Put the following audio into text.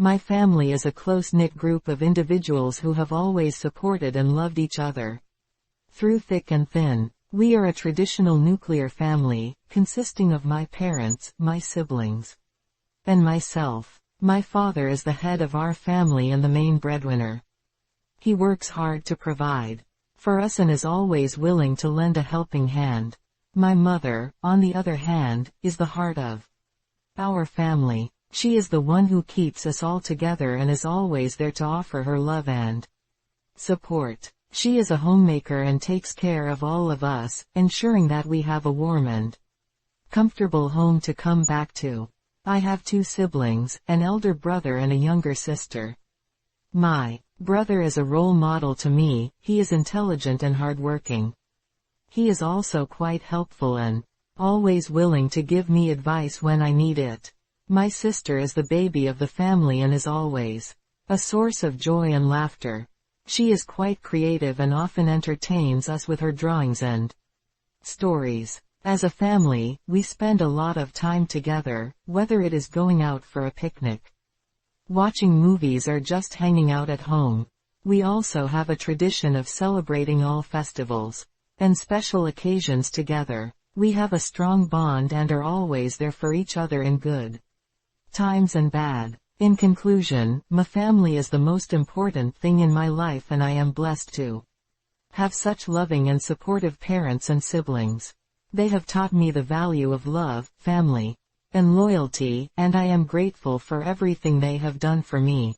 My family is a close-knit group of individuals who have always supported and loved each other. Through thick and thin, we are a traditional nuclear family, consisting of my parents, my siblings, and myself. My father is the head of our family and the main breadwinner. He works hard to provide for us and is always willing to lend a helping hand. My mother, on the other hand, is the heart of our family. She is the one who keeps us all together and is always there to offer her love and support. She is a homemaker and takes care of all of us, ensuring that we have a warm and comfortable home to come back to. I have 2 siblings, an elder brother and a younger sister. My brother is a role model to me. He is intelligent and hardworking. He is also quite helpful and always willing to give me advice when I need it. My sister is the baby of the family and is always a source of joy and laughter. She is quite creative and often entertains us with her drawings and stories. As a family, we spend a lot of time together, whether it is going out for a picnic, watching movies or just hanging out at home. We also have a tradition of celebrating all festivals and special occasions together. We have a strong bond and are always there for each other in good times and bad. In conclusion, my family is the most important thing in my life and I am blessed to have such loving and supportive parents and siblings. They have taught me the value of love, family, and loyalty, and I am grateful for everything they have done for me.